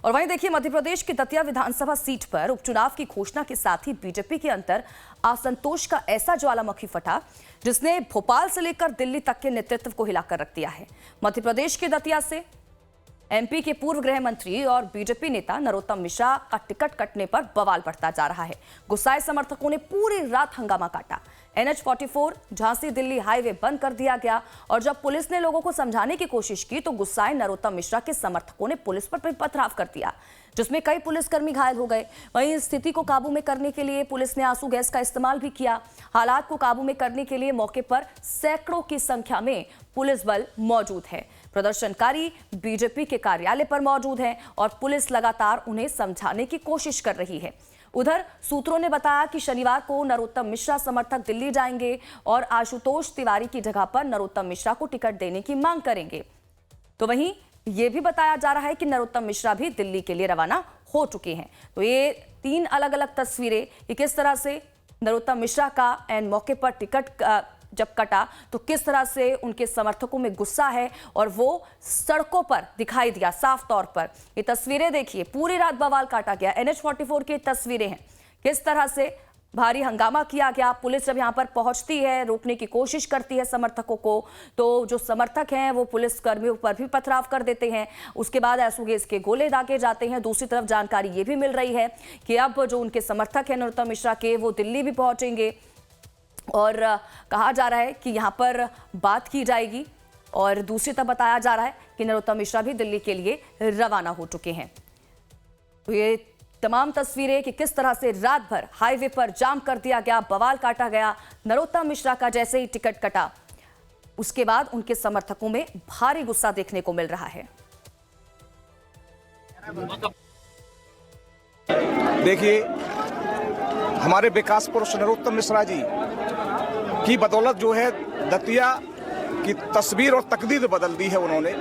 और वहीं देखिए, मध्य प्रदेश की दतिया विधानसभा सीट पर उपचुनाव की घोषणा के साथ ही बीजेपी के अंदर असंतोष का ऐसा ज्वालामुखी फटा जिसने भोपाल से लेकर दिल्ली तक के नेतृत्व को हिलाकर रख दिया है। मध्य प्रदेश के दतिया से एमपी के पूर्व गृह मंत्री और बीजेपी नेता नरोत्तम मिश्रा का टिकट कटने पर बवाल बढ़ता जा रहा है। गुस्साए समर्थकों ने पूरी रात हंगामा काटा। NH-44 झांसी दिल्ली हाईवे बंद कर दिया गया और जब पुलिस ने लोगों को समझाने की कोशिश की तो गुस्साए नरोत्तम मिश्रा के समर्थकों ने पुलिस पर पथराव कर दिया, जिसमें कई पुलिसकर्मी घायल हो गए। वहीं स्थिति को काबू में करने के लिए पुलिस ने आंसू गैस का इस्तेमाल भी किया। हालात को काबू में करने के लिए मौके पर सैकड़ों की संख्या में पुलिस बल मौजूद है। प्रदर्शनकारी बीजेपी के कार्यालय पर मौजूद हैं और पुलिस लगातार उन्हें समझाने की कोशिश कर रही है। उधर सूत्रों ने बताया कि शनिवार को नरोत्तम मिश्रा समर्थक दिल्ली जाएंगे और आशुतोष तिवारी की जगह पर नरोत्तम मिश्रा को टिकट देने की मांग करेंगे। तो वहीं यह भी बताया जा रहा है कि नरोत्तम मिश्रा भी दिल्ली के लिए रवाना हो चुके हैं। तो ये 3 अलग अलग तस्वीरें, किस तरह से नरोत्तम मिश्रा का एन मौके पर टिकट जब कटा तो किस तरह से उनके समर्थकों में गुस्सा है और वो सड़कों पर दिखाई दिया साफ तौर पर। ये तस्वीरें देखिए, पूरी रात बवाल काटा गया। NH-44 की तस्वीरें हैं, किस तरह से भारी हंगामा किया गया। पुलिस जब यहां पर पहुंचती है, रोकने की कोशिश करती है समर्थकों को, तो जो समर्थक हैं वो पुलिस कर्मियों पर भी पथराव कर देते हैं। उसके बाद आंसू गैस के गोले दागे जाते हैं। दूसरी तरफ जानकारी ये भी मिल रही है कि अब जो उनके समर्थक हैं नरोत्तम मिश्रा के, वो दिल्ली भी पहुंचेंगे और कहा जा रहा है कि यहां पर बात की जाएगी। और दूसरी तरफ बताया जा रहा है कि नरोत्तम मिश्रा भी दिल्ली के लिए रवाना हो चुके हैं। तो ये तमाम तस्वीरें कि किस तरह से रात भर हाईवे पर जाम कर दिया गया, बवाल काटा गया। नरोत्तम मिश्रा का जैसे ही टिकट कटा उसके बाद उनके समर्थकों में भारी गुस्सा देखने को मिल रहा है। देखिए, हमारे विकास पुरुष नरोत्तम मिश्रा जी की बदौलत जो है दतिया की तस्वीर और तकदीर बदल दी है उन्होंने।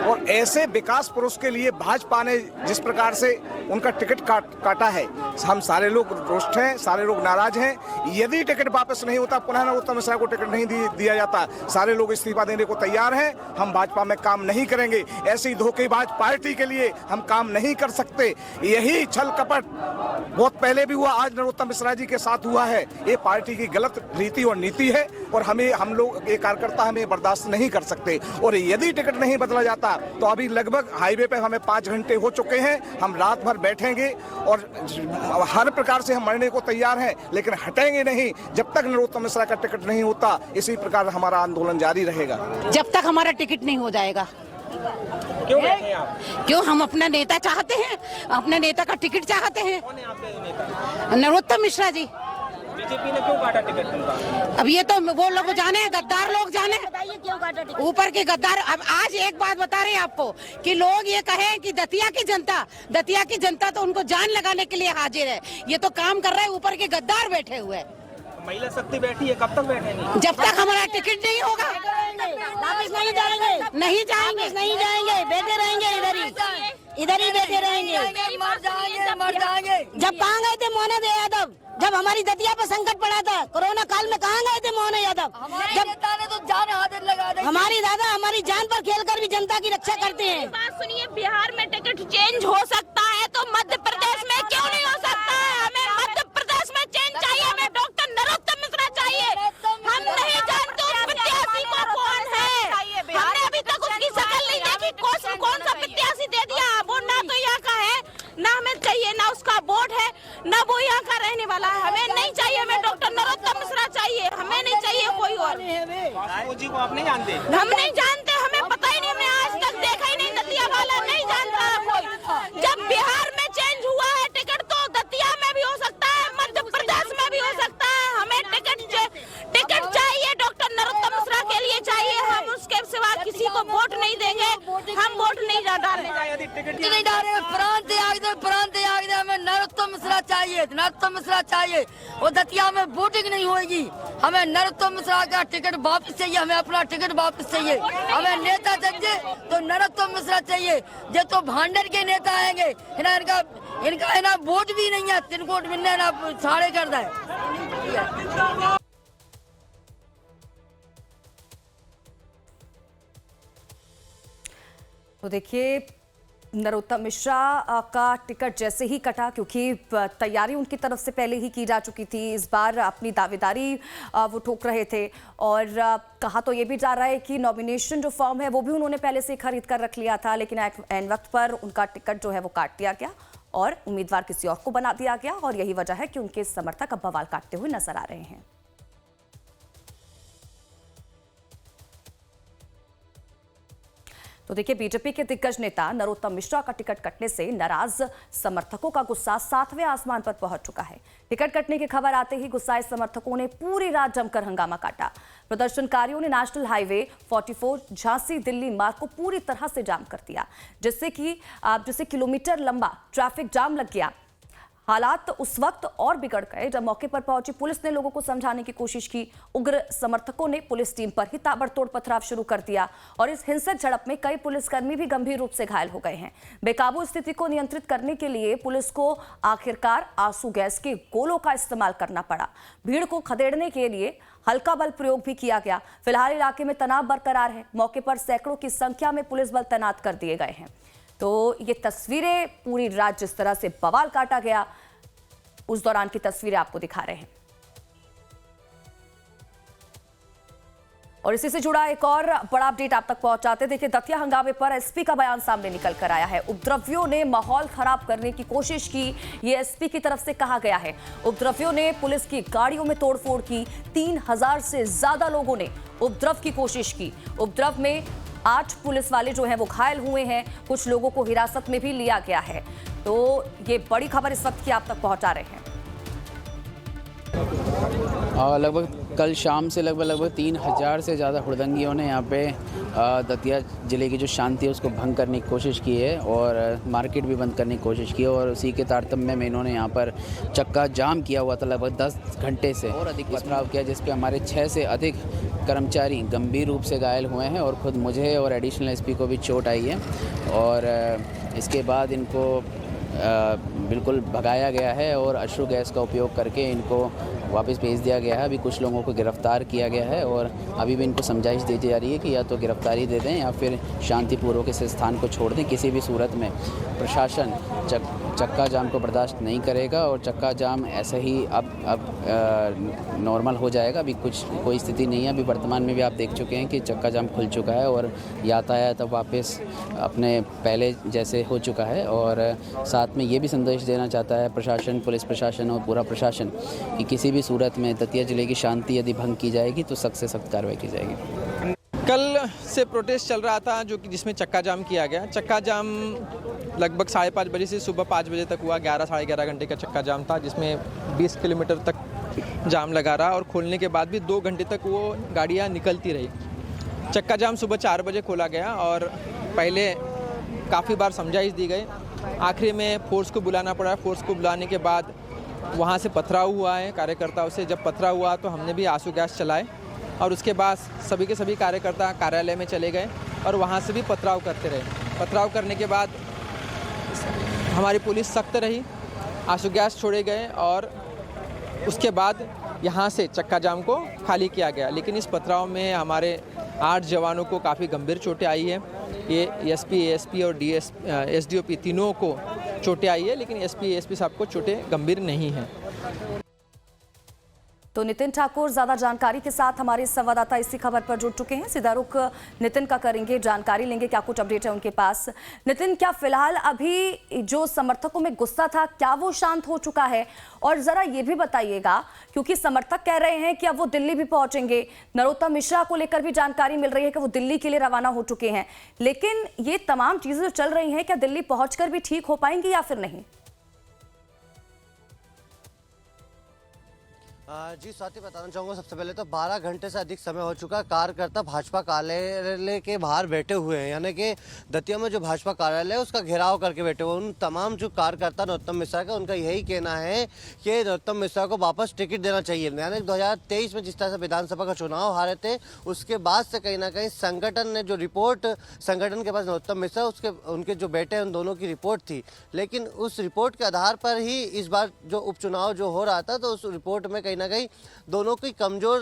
और ऐसे विकास पुरुष के लिए भाजपा ने जिस प्रकार से उनका टिकट काटा है, हम सारे लोग रुष्ट हैं, सारे लोग नाराज हैं। यदि टिकट वापस नहीं होता, पुनः नरोत्तम मिश्रा को टिकट नहीं दिया जाता, सारे लोग इस्तीफा देने को तैयार हैं। हम भाजपा में काम नहीं करेंगे, ऐसी धोखेबाज पार्टी के लिए हम काम नहीं कर सकते। यही छल कपट बहुत पहले भी हुआ, आज नरोत्तम मिश्रा जी के साथ हुआ है। ये पार्टी की गलत रीति और नीति है और हम लोग ये कार्यकर्ता हमें बर्दाश्त नहीं कर सकते। और यदि टिकट नहीं बदला जाता तो अभी लगभग हाईवे पे हमें 5 घंटे हो चुके हैं। हम रात भर बैठेंगे और हर प्रकार से हम मरने को तैयार हैं, लेकिन हटेंगे नहीं जब तक नरोत्तम मिश्रा का टिकट नहीं होता। इसी प्रकार हमारा आंदोलन जारी रहेगा जब तक हमारा टिकट नहीं हो जाएगा। क्यों हम अपना नेता चाहते हैं, अपने नेता का टिकट चाहते हैं। नरोत्तम मिश्रा जी। बीजेपी ने क्यों काटा टिकट? अब ये तो वो लोग जाने, गद्दार लोग जाने, क्यों काटा टिकट? ऊपर के गद्दार। अब आज एक बात बता रहे हैं आपको कि लोग ये कहें कि दतिया की जनता तो उनको जान लगाने के लिए हाजिर है। ये तो काम कर रहा है ऊपर के गद्दार बैठे हुए हैं। महिला शक्ति बैठी है, कब तक बैठेंगे? जब तक हमारा टिकट नहीं होगा वापस नहीं जाएंगे, नहीं जाएंगे, बैठे रहेंगे इधर ही बैठे रहेंगे। मर जाएंगे। जब कहाँ गए थे मोहन यादव, जब हमारी दतिया पर संकट पड़ा था कोरोना काल में, कहाँ गए थे मोहन यादव? जब तो जान हाजिर लगा दी। हमारी दादा हमारी जान पर खेलकर भी जनता की रक्षा करते हैं। बात सुनिए, बिहार में टिकट चेंज हो सकता है तो मध्य प्रदेश में क्यों नहीं हो सकता है? हमें मध्य प्रदेश में चेंज चाहिए, हमें डॉक्टर नरोत्तम मिश्रा चाहिए। हम नहीं जानते उस प्रत्याशी को कौन है, हमने अभी तक उसकी शक्ल नहीं देखी। कौन सा प्रत्याशी दे दिया, वो ना तो यहाँ का है, ना हमें चाहिए, ना उसका वोट है, ना वो यहाँ का रहने वाला है। हमें नहीं चाहिए, हमें डॉक्टर नरोत्तम मिश्रा चाहिए, हमें नहीं चाहिए कोई और। जी को आप नहीं जानते? हम नहीं जानते, हमें पता ही नहीं, हमने आज तक देखा ही नहीं। दतिया वाला नहीं जानता कोई। जब बिहार में चेंज हुआ है टिकट तो दतिया में भी हो सकता है, मध्य प्रदेश में भी हो सकता है। हमें टिकट चाहिए, डॉक्टर नरोत्तम मिश्रा के लिए चाहिए। हम उसके सिवा किसी को वोट नहीं देंगे, हम वोट नहीं डालने नहीं डाले। प्रांत त्याग दे, हमें नरोत्तम मिश्रा चाहिए। वो दतिया में वोटिंग नहीं होगी। हमें नरोत्तम मिश्रा का टिकट वापस चाहिए, हमें अपना टिकट वापस चाहिए। हमें नेता चाहिए तो नरोत्तम मिश्रा चाहिए। जो तो भांडर के नेता आएंगे, इनका वोट भी नहीं है, 3 वोट मिलने ना साढ़े कर दे। तो देखिए, नरोत्तम मिश्रा का टिकट जैसे ही कटा, क्योंकि तैयारी उनकी तरफ से पहले ही की जा चुकी थी, इस बार अपनी दावेदारी वो ठोक रहे थे और कहा तो ये भी जा रहा है कि नॉमिनेशन जो फॉर्म है वो भी उन्होंने पहले से खरीद कर रख लिया था, लेकिन ऐन वक्त पर उनका टिकट जो है वो काट दिया गया और उम्मीदवार किसी और को बना दिया गया और यही वजह है कि उनके समर्थक अब बवाल काटते हुए नजर आ रहे हैं। तो देखिए, बीजेपी के दिग्गज नेता नरोत्तम मिश्रा का टिकट कटने से नाराज समर्थकों का गुस्सा 7वें आसमान पर पहुंच चुका है। टिकट कटने की खबर आते ही गुस्साए समर्थकों ने पूरी रात जमकर हंगामा काटा। प्रदर्शनकारियों ने नेशनल हाईवे 44 झांसी दिल्ली मार्ग को पूरी तरह से जाम कर दिया, जिससे किलोमीटर लंबा ट्रैफिक जाम लग गया। हालात उस वक्त और बिगड़ गए जब मौके पर पहुंची पुलिस ने लोगों को समझाने की कोशिश की। उग्र समर्थकों ने पुलिस टीम पर ही ताबड़तोड़ पथराव शुरू कर दिया और इस हिंसक झड़प में कई पुलिसकर्मी भी गंभीर रूप से घायल हो गए हैं। बेकाबू स्थिति को नियंत्रित करने के लिए पुलिस को आखिरकार आंसू गैस के गोलों का इस्तेमाल करना पड़ा। भीड़ को खदेड़ने के लिए हल्का बल प्रयोग भी किया गया। फिलहाल इलाके में तनाव बरकरार है। मौके पर सैकड़ों की संख्या में पुलिस बल तैनात कर दिए गए हैं। तो ये तस्वीरें, पूरी रात जिस तरह से बवाल काटा गया, उस दौरान की तस्वीरें आपको दिखा रहे हैं। और इसी से जुड़ा एक और बड़ा अपडेट आप तक पहुंचाते। देखिए, दतिया हंगामे पर एसपी का बयान सामने निकल कर आया है। उपद्रवियों ने माहौल खराब करने की कोशिश की, ये एसपी की तरफ से कहा गया है। उपद्रवियों ने पुलिस की गाड़ियों में तोड़फोड़ की। 3000 से ज्यादा लोगों ने उपद्रव की कोशिश की। उपद्रव में 8 पुलिस वाले जो हैं वो घायल हुए हैं। कुछ लोगों को हिरासत में भी लिया गया है। तो ये बड़ी खबर इस वक्त की आप तक पहुंचा रहे हैं। लगभग कल शाम से लगभग 3000 से ज़्यादा हुड़दंगियों ने यहाँ पे दतिया ज़िले की जो शांति है उसको भंग करने की कोशिश की है और मार्केट भी बंद करने की कोशिश की है। और उसी के तारतम्य में इन्होंने यहाँ पर चक्का जाम किया हुआ था लगभग 10 घंटे से और अधिक पथराव किया, जिस पे हमारे 6 से अधिक कर्मचारी गंभीर रूप से घायल हुए हैं और ख़ुद मुझे और एडिशनल एसपी को भी चोट आई है। और इसके बाद इनको बिल्कुल भगाया गया है और अश्रु गैस का उपयोग करके इनको वापस भेज दिया गया है। अभी कुछ लोगों को गिरफ्तार किया गया है और अभी भी इनको समझाइश दी जा रही है कि या तो गिरफ्तारी दे दें या फिर शांतिपूर्वक इस स्थान को छोड़ दें। किसी भी सूरत में प्रशासन चक्का जाम को बर्दाश्त नहीं करेगा और चक्का जाम ऐसे ही अब नॉर्मल हो जाएगा। अभी कोई स्थिति नहीं है। अभी वर्तमान में भी आप देख चुके हैं कि चक्का जाम खुल चुका है और यातायात अब वापस अपने पहले जैसे हो चुका है। और साथ में ये भी संदेश देना चाहता है प्रशासन, पुलिस प्रशासन और पूरा प्रशासन कि किसी भी सूरत में दतिया जिले की शांति यदि भंग की जाएगी तो सख्त से सख्त कार्रवाई की जाएगी। कल से प्रोटेस्ट चल रहा था जो कि जिसमें चक्का जाम किया गया। चक्का जाम लगभग 5:30 बजे से सुबह 5 बजे तक हुआ। 11 साढ़े 11 घंटे का चक्का जाम था, जिसमें 20 किलोमीटर तक जाम लगा रहा और खोलने के बाद भी 2 घंटे तक वो गाड़ियाँ निकलती रही। चक्का जाम सुबह 4 बजे खोला गया और पहले काफ़ी बार समझाइश दी गई। आखिरी में फोर्स को बुलाना पड़ा। फोर्स को बुलाने के बाद वहाँ से पथराव हुआ है कार्यकर्ताओं से। जब पथराव हुआ तो हमने भी आंसू गैस चलाए और उसके बाद सभी के सभी कार्यकर्ता कार्यालय में चले गए और वहाँ से भी पथराव करते रहे। पथराव करने के बाद हमारी पुलिस सख्त रही, आंसू गैस छोड़े गए और उसके बाद यहाँ से चक्का जाम को खाली किया गया। लेकिन इस पथराव में हमारे 8 जवानों को काफ़ी गंभीर चोटें आई है। ये एसपी, एएसपी और एसडीओपी तीनों को चोटें आई है, लेकिन एसपी, एएसपी साहब को चोटें गंभीर नहीं हैं। तो नितिन ठाकुर ज्यादा जानकारी के साथ हमारे संवाददाता इसी खबर पर जुड़ चुके हैं। सीधा रुख नितिन का करेंगे, जानकारी लेंगे क्या कुछ अपडेट है उनके पास। नितिन, क्या फिलहाल अभी जो समर्थकों में गुस्सा था क्या वो शांत हो चुका है? और जरा ये भी बताइएगा, क्योंकि समर्थक कह रहे हैं कि अब वो दिल्ली भी पहुंचेंगे। नरोत्तम मिश्रा को लेकर भी जानकारी मिल रही है कि वो दिल्ली के लिए रवाना हो चुके हैं। लेकिन ये तमाम चीजें जो चल रही हैं, क्या दिल्ली पहुंचकर भी ठीक हो पाएंगी या फिर नहीं? जी स्वाति, बताना चाहूँगा सबसे पहले तो 12 घंटे से अधिक समय हो चुका। कार्यकर्ता भाजपा कार्यालय के बाहर बैठे हुए हैं, यानी कि दतिया में जो भाजपा कार्यालय है उसका घेराव करके बैठे हुए। उन तमाम जो कार्यकर्ता नरोत्तम मिश्रा का, उनका यही कहना है कि नरोत्तम मिश्रा को वापस टिकट देना चाहिए। यानी 2023 में जिस तरह से विधानसभा का चुनाव हारे थे, उसके बाद से कहीं ना कहीं संगठन ने जो रिपोर्ट, संगठन के पास नरोत्तम मिश्रा उनके जो बेटे हैं उन दोनों की रिपोर्ट थी, लेकिन उस रिपोर्ट के आधार पर ही इस बार जो उपचुनाव जो हो रहा था, तो उस रिपोर्ट में कहीं ना कहीं दोनों की कमज़ोर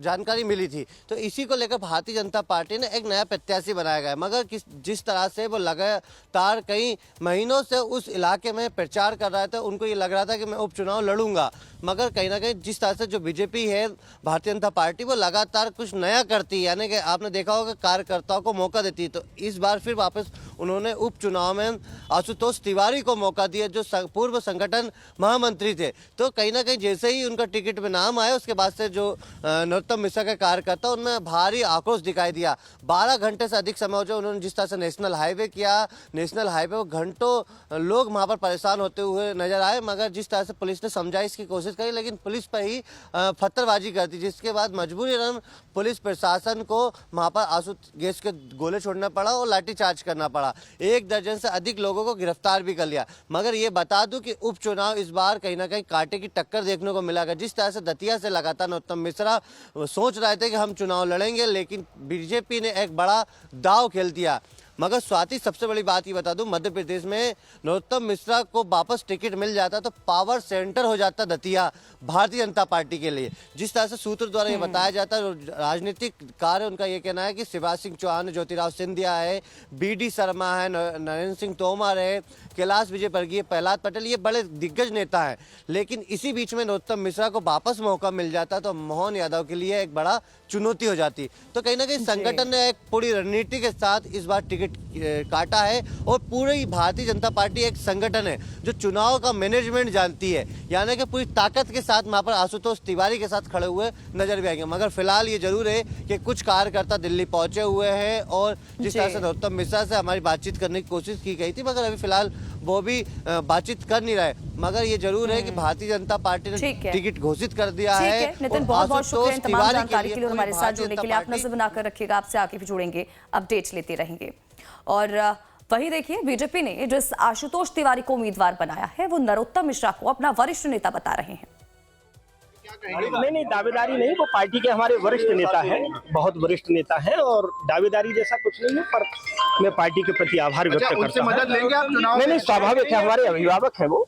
जानकारी मिली थी। तो इसी को लेकर भारतीय जनता पार्टी ने एक नया प्रत्याशी बनाया गया है। मगर जिस तरह से वो लगातार कई महीनों से उस इलाके में प्रचार कर रहे थे, उनको ये लग रहा था कि मैं उपचुनाव लड़ूंगा। मगर कहीं ना कहीं जिस तरह से जो बीजेपी है, भारतीय जनता पार्टी, वो लगातार कुछ नया करती है, यानी कि आपने देखा होगा कार्यकर्ताओं को मौका देती है। तो इस बार फिर वापस उन्होंने उपचुनाव में आशुतोष तिवारी को मौका दिया, जो पूर्व संगठन महामंत्री थे। तो कहीं ना कहीं जैसे ही उनका टिकट में नाम आया, उसके बाद से जो नरोत्तम मिश्रा के कार्यकर्ता, उनमें भारी आक्रोश दिखाई दिया। 12 घंटे से अधिक समय हो जाए उन्होंने जिस तरह से नेशनल हाईवे किया, नेशनल हाईवे पर घंटों लोग वहाँ पर परेशान होते हुए नजर आए। मगर जिस तरह से पुलिस ने समझाइश की कोशिश करी, लेकिन पुलिस पर ही पत्थरबाजी कर दी, जिसके बाद मजबूरन पुलिस प्रशासन को वहाँ पर आंसू गैस के गोले छोड़ना पड़ा और लाठीचार्ज करना पड़ा। 1 दर्जन से अधिक लोगों को गिरफ्तार भी कर लिया। मगर ये बता दूं कि उपचुनाव इस बार कहीं ना कहीं कांटे की टक्कर देखने को मिला। जिस तरह से दतिया से लगातार नरोत्तम मिश्रा सोच रहे थे कि हम चुनाव लड़ेंगे, लेकिन बीजेपी ने एक बड़ा दांव खेल दिया। मगर स्वाति, सबसे बड़ी बात ये बता दूं, मध्य प्रदेश में नरोत्तम मिश्रा को वापस टिकट मिल जाता तो पावर सेंटर हो जाता दतिया भारतीय जनता पार्टी के लिए। जिस तरह से सूत्र द्वारा ये बताया जाता है, राजनीतिक कार्य उनका ये कहना है कि शिवराज सिंह चौहान, ज्योतिराव सिंधिया है, BD शर्मा है, नरेंद्र सिंह तोमर है, कैलाश विजयवर्गीय, प्रहलाद पटेल, ये बड़े दिग्गज नेता हैं। लेकिन इसी बीच में नरोत्तम मिश्रा को वापस मौका मिल जाता तो मोहन यादव के लिए एक बड़ा चुनौती हो जाती। तो कहीं ना कहीं संगठन ने एक पूरी रणनीति के साथ इस बार टिकट काटा है। और पूरी भारतीय जनता पार्टी एक संगठन है जो चुनाव का मैनेजमेंट जानती है, यानी कि पूरी ताकत के साथ वहाँ पर आशुतोष तिवारी के साथ खड़े हुए नजर भी आएंगे। मगर फिलहाल ये जरूर है कि कुछ कार्यकर्ता दिल्ली पहुंचे हुए हैं और जिस तरह से नरोत्तम मिश्रा से हमारी बातचीत करने की कोशिश की गई थी, मगर अभी फिलहाल वो भी बातचीत कर नहीं रहे। मगर ये जरूर है कि भारतीय जनता पार्टी ने टिकट घोषित कर दिया है। नितिन, बहुत बहुत शुक्रिया तमाम जानकारी के लिए, हमारे साथ जुड़ने के लिए। आप नजर बनाकर रखिएगा, आपसे आगे भी जुड़ेंगे, अपडेट्स लेते रहेंगे। और वहीं देखिए, बीजेपी ने जिस आशुतोष तिवारी को उम्मीदवार बनाया है, वो नरोत्तम मिश्रा को अपना वरिष्ठ नेता बता रहे हैं। नहीं, दावेदारी नहीं, वो पार्टी के हमारे वरिष्ठ नेता हैं, बहुत वरिष्ठ नेता हैं, और दावेदारी जैसा कुछ नहीं है, पर मैं पार्टी के प्रति आभार व्यक्त करता हूं। मदद लेंगे आप चुनाव? नहीं, स्वाभाविक है, हमारे अभिभावक हैं वो।